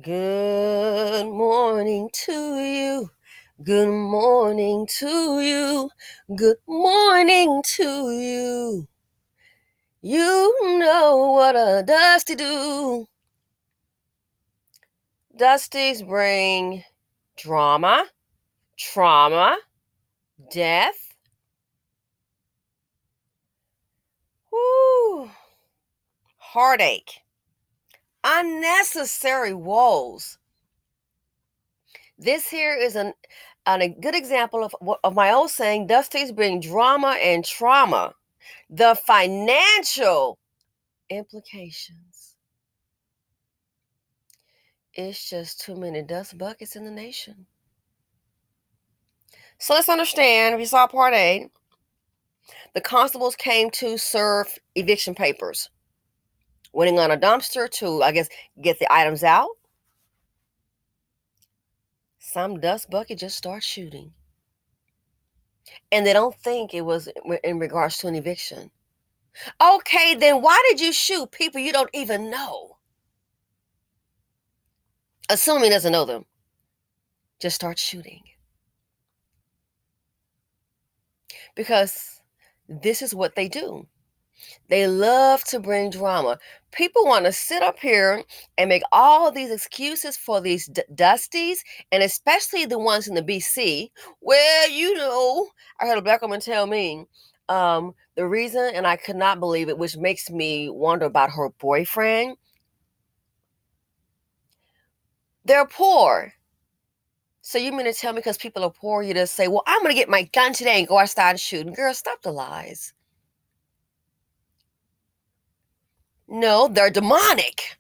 Good morning to you. Good morning to you. Good morning to you. You know what a dusty do. Dusties bring drama, trauma, death. Woo, heartache, unnecessary woes. This here is a good example of my old saying, Dusties bring drama and trauma. The financial implications. It's just too many dust buckets in the nation. So let's understand, if you saw part A, the constables came to serve eviction papers, waiting on a dumpster to, I guess, get the items out. Some dust bucket just starts shooting. And they don't think it was in regards to an eviction. Okay, then why did you shoot people you don't even know? Assuming he doesn't know them. Just start shooting. Because this is what they do. They love to bring drama. People want to sit up here and make all these excuses for these dusties, and especially the ones in the BC. Well, I heard a black woman tell me the reason, and I could not believe it, which makes me wonder about her boyfriend. They're poor. So you mean to tell me because people are poor, you just say, well, I'm going to get my gun today and go outside and shoot. Girl, stop the lies. No, they're demonic.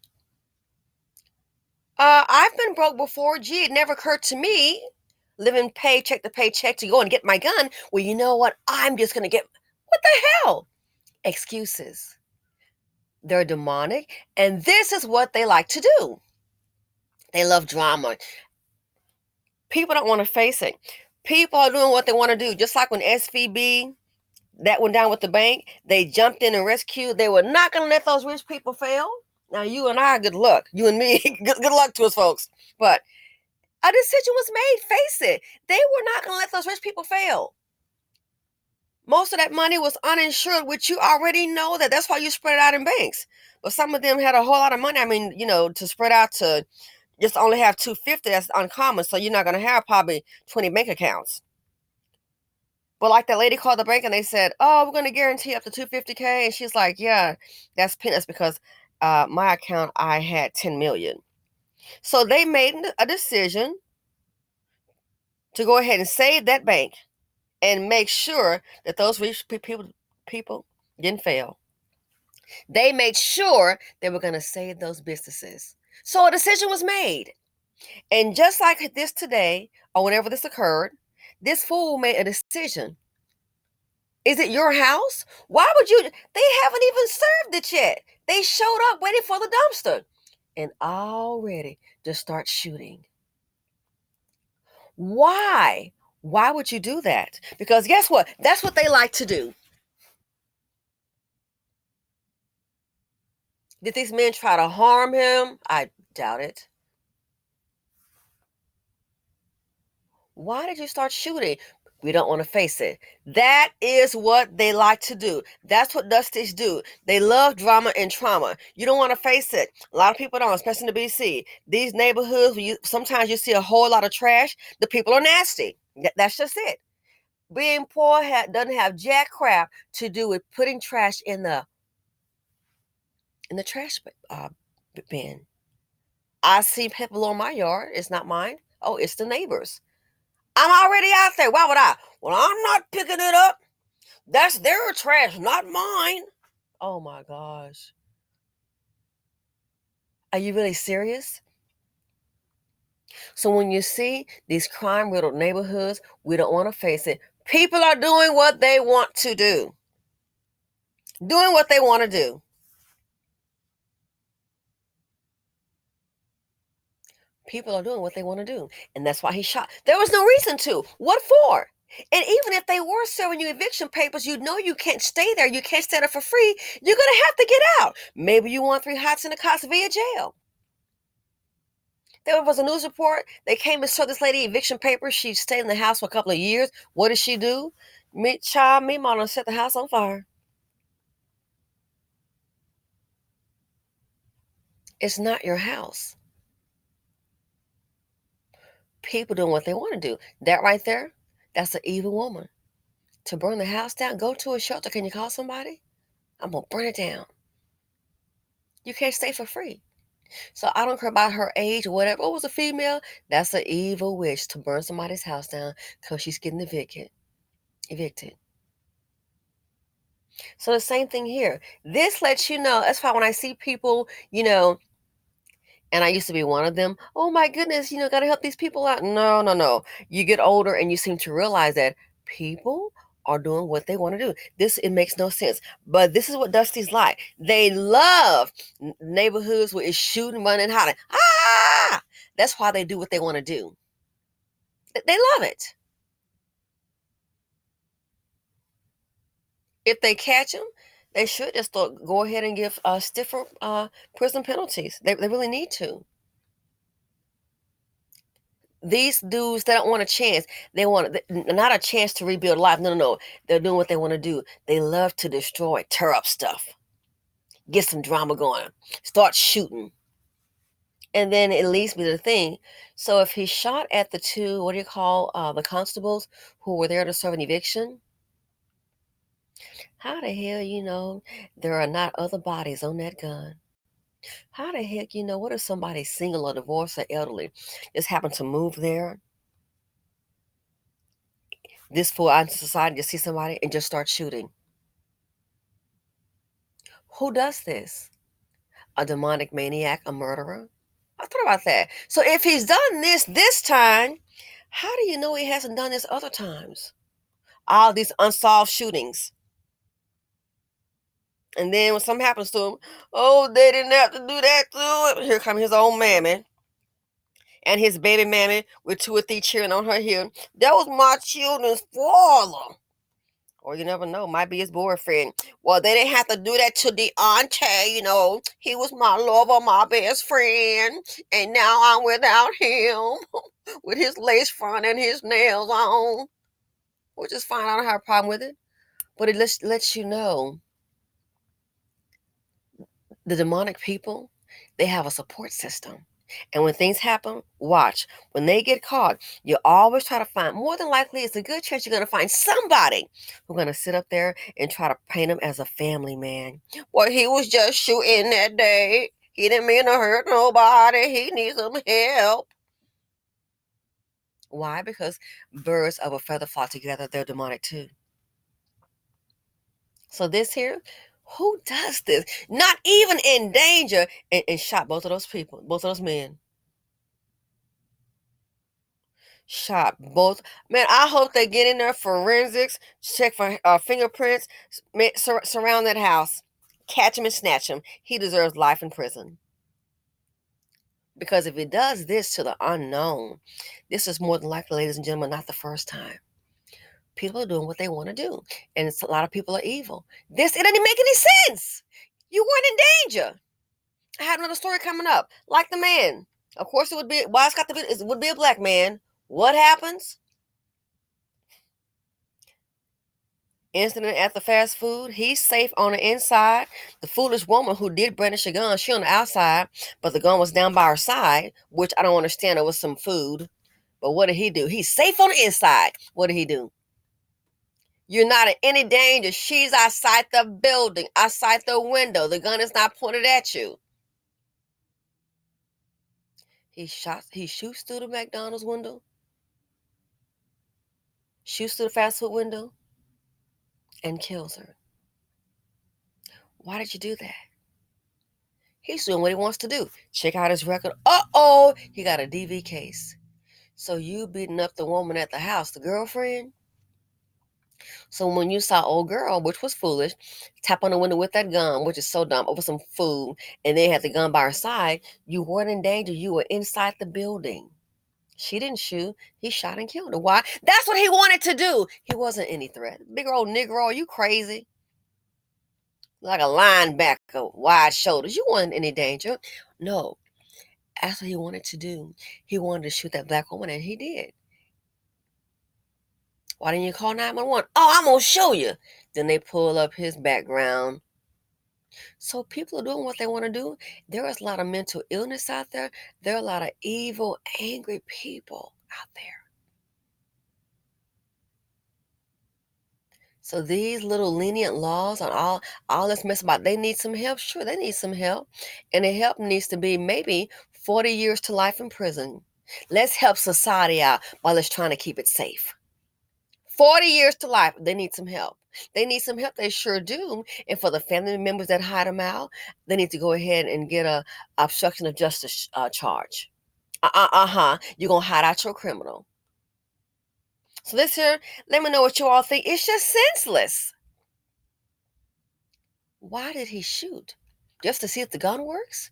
I've been broke before. Gee, it never occurred to me, living paycheck to paycheck, to go and get my gun. Well, you know what? I'm just going to get, what the hell? Excuses. They're demonic. And this is what they like to do. They love drama. People don't want to face it. People are doing what they want to do. Just like when SVB, that went down with the bank, they jumped in and rescued. They were not going to let those rich people fail. Now, you and I, good luck. You and me, good luck to us, folks. But a decision was made. Face it. They were not going to let those rich people fail. Most of that money was uninsured, which you already know that. That's why you spread it out in banks. But some of them had a whole lot of money. I mean, to spread out to just only have 250, that's uncommon. So you're not going to have probably 20 bank accounts. But like that lady called the bank and they said, oh, we're going to guarantee up to 250K. And she's like, yeah, that's peanuts because my account, I had 10 million. So they made a decision to go ahead and save that bank and make sure that those rich people didn't fail. They made sure they were going to save those businesses. So a decision was made. And just like this today, or whenever this occurred, this fool made a decision. Is it your house? Why would you? They haven't even served it yet. They showed up waiting for the dumpster and already just start shooting. Why? Why would you do that? Because guess what? That's what they like to do. Did these men try to harm him? I doubt it. Why did you start shooting? We don't want to face it. That is what they like to do. That's what Dusties do. They love drama and trauma. You don't want to face it. A lot of people don't, especially in the BC. These neighborhoods, sometimes you see a whole lot of trash. The people are nasty. That's just it. Being poor doesn't have jack crap to do with putting trash in the trash bin. I see people on my yard. It's not mine. Oh, it's the neighbors. I'm already out there. Why would I? Well, I'm not picking it up. That's their trash, not mine. Oh my gosh. Are you really serious? So when you see these crime-riddled neighborhoods, we don't want to face it. People are doing what they want to do. Doing what they want to do. People are doing what they want to do. And that's why he shot. There was no reason to. What for? And even if they were serving you eviction papers, you know you can't stay there. You can't stay there for free. You're going to have to get out. Maybe you want 3 hots in the cots via jail. There was a news report. They came and showed this lady eviction papers. She stayed in the house for a couple of years. What did she do? Me, mama set the house on fire. It's not your house. People doing what they want to do. That right there, that's an evil woman. To burn the house down, go to a shelter. Can you call somebody? I'm going to burn it down. You can't stay for free. So I don't care about her age or whatever. Oh, it was a female. That's an evil witch to burn somebody's house down because she's getting evicted. So the same thing here. This lets you know. That's why when I see people, and I used to be one of them. Oh my goodness, got to help these people out. No, no, no. You get older and you seem to realize that people are doing what they want to do. It makes no sense. But this is what Dusty's like. They love neighborhoods where it's shooting, running, hollering. Ah! That's why they do what they want to do. They love it. If they catch them, they should just go ahead and give stiffer prison penalties. They really need to. These dudes, they don't want a chance. They want not a chance to rebuild life. No, no, no. They're doing what they want to do. They love to destroy, tear up stuff, get some drama going, start shooting. And then it leads me to the thing. So if he shot at the two, what do you call the constables who were there to serve an eviction? How the hell there are not other bodies on that gun? How the heck what if somebody's single or divorced or elderly just happened to move there? This fool out into society to see somebody and just start shooting. Who does this? A demonic maniac, a murderer? I thought about that. So if he's done this time, how do you know he hasn't done this other times? All these unsolved shootings. And then when something happens to him, oh, they didn't have to do that to him. Here comes his old mammy and his baby mammy with 2 or 3 cheering on her here. That was my children's father. Or you never know, might be his boyfriend. Well, they didn't have to do that to Deontay, he was my lover, my best friend, and now I'm without him with his lace front and his nails on, which is fine. I don't have a problem with it, but it lets you know the demonic people, they have a support system. And when things happen, watch. When they get caught, you always try to find, more than likely, it's a good chance you're going to find somebody who's going to sit up there and try to paint him as a family man. Well, he was just shooting that day. He didn't mean to hurt nobody. He needs some help. Why? Because birds of a feather flock together, they're demonic too. So this here, who does this? Not even in danger, and shot both of those people, both of those men. Shot both. Man, I hope they get in there forensics, check for fingerprints, surround that house, catch him and snatch him. He deserves life in prison. Because if he does this to the unknown, this is more than likely, ladies and gentlemen, not the first time. People are doing what they want to do. And a lot of people are evil. It doesn't make any sense. You weren't in danger. I have another story coming up. Like the man. Of course, it would be, why it's got to be, it would be a black man. What happens? Incident at the fast food. He's safe on the inside. The foolish woman who did brandish a gun, she on the outside, but the gun was down by her side, which I don't understand. It was some food. But what did he do? He's safe on the inside. What did he do? You're not in any danger. She's outside the building, outside the window. The gun is not pointed at you. He shoots through the McDonald's window, shoots through the fast food window, and kills her. Why did you do that? He's doing what he wants to do. Check out his record. Uh-oh, he got a DV case. So you beating up the woman at the house, the girlfriend? So when you saw old girl, which was foolish, tap on the window with that gun, which is so dumb, over some food, and they had the gun by her side, you weren't in danger. You were inside the building. She didn't shoot. He shot and killed her. Why? That's what he wanted to do. He wasn't any threat. Big old Negro, are you crazy? Like a linebacker, wide shoulders. You weren't in any danger. No. That's what he wanted to do. He wanted to shoot that black woman, and he did. Why didn't you call 911? Oh, I'm going to show you. Then they pull up his background. So people are doing what they want to do. There is a lot of mental illness out there. There are a lot of evil, angry people out there. So these little lenient laws on all this mess about they need some help. Sure, they need some help. And the help needs to be maybe 40 years to life in prison. Let's help society out while it's trying to keep it safe. 40 years to life. They need some help. They need some help. They sure do. And for the family members that hide them out, they need to go ahead and get a obstruction of justice charge. You're going to hide out your criminal. So this here, let me know what you all think. It's just senseless. Why did he shoot? Just to see if the gun works?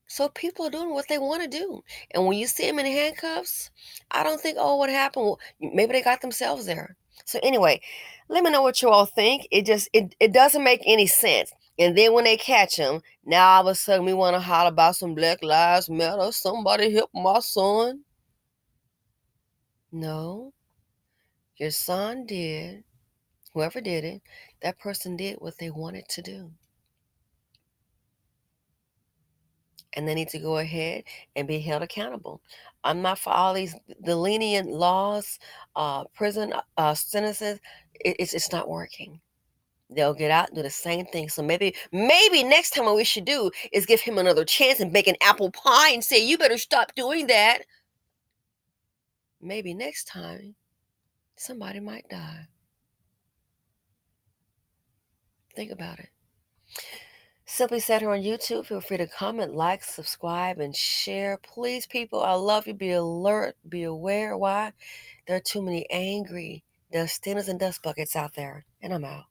So people are doing what they want to do. And when you see them in handcuffs, I don't think, oh, what happened? Well, maybe they got themselves there. So anyway, let me know what you all think. It doesn't make any sense. And then when they catch him, now all of a sudden we want to holler about some Black Lives Matter. Somebody help my son. No, your son did. Whoever did it, that person did what they wanted to do. And they need to go ahead and be held accountable. I'm not for all the lenient laws, prison sentences. It's not working. They'll get out and do the same thing. So maybe next time what we should do is give him another chance and bake an apple pie and say, you better stop doing that. Maybe next time somebody might die. Think about it. Simply Said here on YouTube. Feel free to comment, like, subscribe, and share. Please, people, I love you. Be alert. Be aware. Why? There are too many angry dust stealers and dust buckets out there. And I'm out.